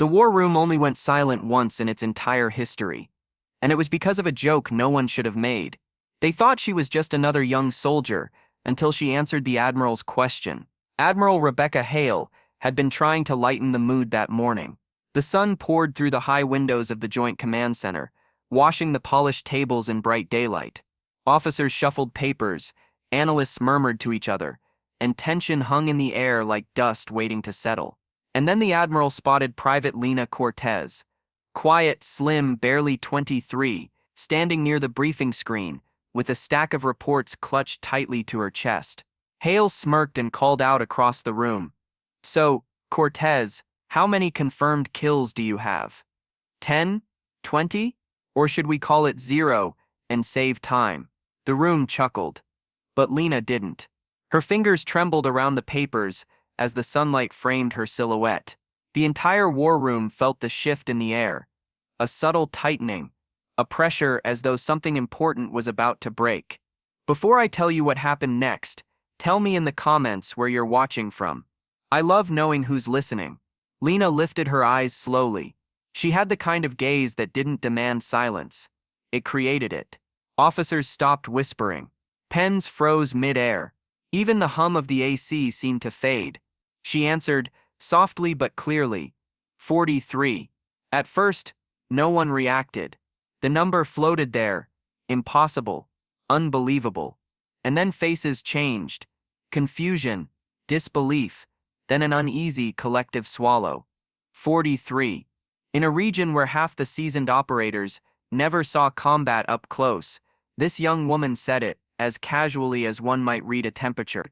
The war room only went silent once in its entire history, and it was because of a joke no one should have made. They thought she was just another young soldier until she answered the Admiral's question. Admiral Rebecca Hale had been trying to lighten the mood that morning. The sun poured through the high windows of the Joint Command Center, washing the polished tables in bright daylight. Officers shuffled papers, analysts murmured to each other, and tension hung in the air like dust waiting to settle. And then the Admiral spotted Private Lina Cortez, quiet, slim, barely 23, standing near the briefing screen, with a stack of reports clutched tightly to her chest. Hale smirked and called out across the room. "So, Cortez, how many confirmed kills do you have? 10? 20? Or should we call it 0 and save time?" The room chuckled. But Lina didn't. Her fingers trembled around the papers as the sunlight framed her silhouette. The entire war room felt the shift in the air, a subtle tightening, a pressure as though something important was about to break. Before I tell you what happened next, tell me in the comments where you're watching from. I love knowing who's listening. Lina lifted her eyes slowly. She had the kind of gaze that didn't demand silence. It created it. Officers stopped whispering. Pens froze mid-air. Even the hum of the AC seemed to fade. She answered, softly but clearly, 43. At first, no one reacted. The number floated there, impossible, unbelievable. And then faces changed. Confusion, disbelief, then an uneasy collective swallow. 43. In a region where half the seasoned operators never saw combat up close, this young woman said it as casually as one might read a temperature.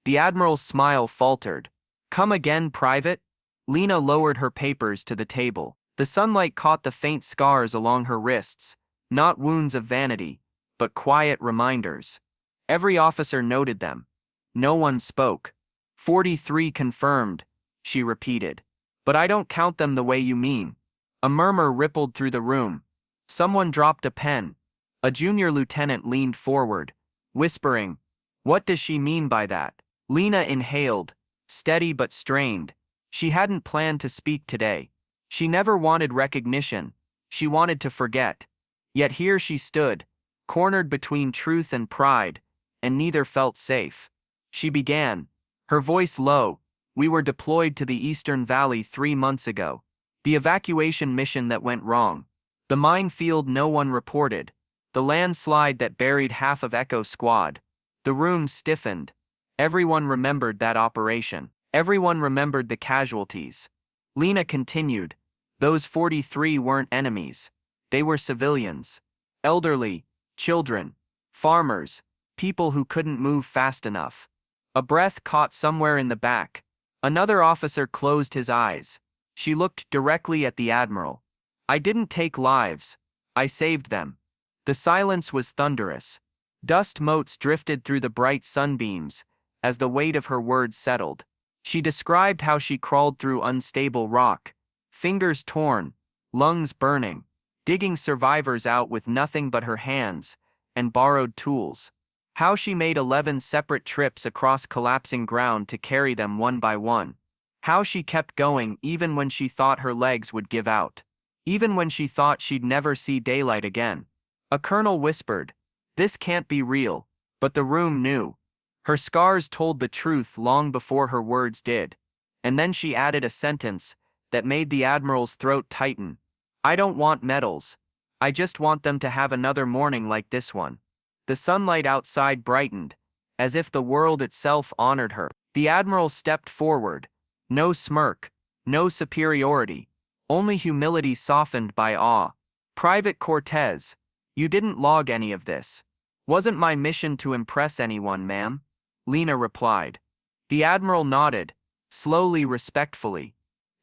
The Admiral's smile faltered. "Come again, Private?" Lina lowered her papers to the table. The sunlight caught the faint scars along her wrists, not wounds of vanity, but quiet reminders. Every officer noted them. No one spoke. 43 confirmed, she repeated. "But I don't count them the way you mean." A murmur rippled through the room. Someone dropped a pen. A junior lieutenant leaned forward, whispering, "What does she mean by that?" Lina inhaled, steady but strained. She hadn't planned to speak today. She never wanted recognition. She wanted to forget. Yet here she stood, cornered between truth and pride, and neither felt safe. She began, her voice low. "We were deployed to the Eastern Valley 3 months ago. The evacuation mission that went wrong. The minefield no one reported. The landslide that buried half of Echo Squad." The room stiffened. Everyone remembered that operation. Everyone remembered the casualties. Lina continued, "Those 43 weren't enemies. They were civilians. Elderly, children, farmers, people who couldn't move fast enough." A breath caught somewhere in the back. Another officer closed his eyes. She looked directly at the Admiral. "I didn't take lives. I saved them." The silence was thunderous. Dust motes drifted through the bright sunbeams as the weight of her words settled. She described how she crawled through unstable rock, fingers torn, lungs burning, digging survivors out with nothing but her hands and borrowed tools. How she made 11 separate trips across collapsing ground to carry them one by one. How she kept going even when she thought her legs would give out. Even when she thought she'd never see daylight again. A colonel whispered, "This can't be real," but the room knew. Her scars told the truth long before her words did. And then she added a sentence that made the Admiral's throat tighten. "I don't want medals. I just want them to have another morning like this one." The sunlight outside brightened, as if the world itself honored her. The Admiral stepped forward. No smirk, no superiority, only humility softened by awe. "Private Cortez, you didn't log any of this." "Wasn't my mission to impress anyone, ma'am," Lina replied. The Admiral nodded, slowly, respectfully.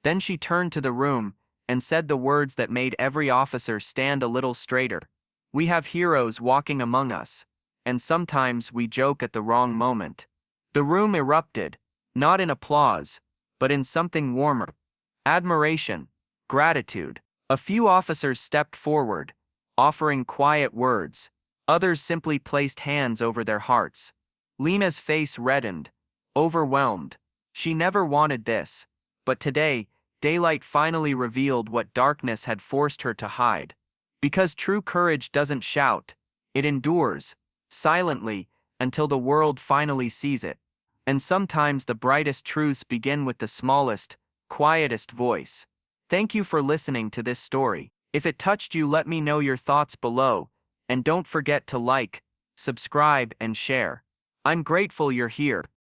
Then she turned to the room and said the words that made every officer stand a little straighter. "We have heroes walking among us, and sometimes we joke at the wrong moment." The room erupted, not in applause, but in something warmer. Admiration, gratitude. A few officers stepped forward, offering quiet words. Others simply placed hands over their hearts. Lina's face reddened, overwhelmed. She never wanted this, but today, daylight finally revealed what darkness had forced her to hide. Because true courage doesn't shout, it endures, silently, until the world finally sees it. And sometimes the brightest truths begin with the smallest, quietest voice. Thank you for listening to this story. If it touched you, let me know your thoughts below, and don't forget to like, subscribe, and share. I'm grateful you're here.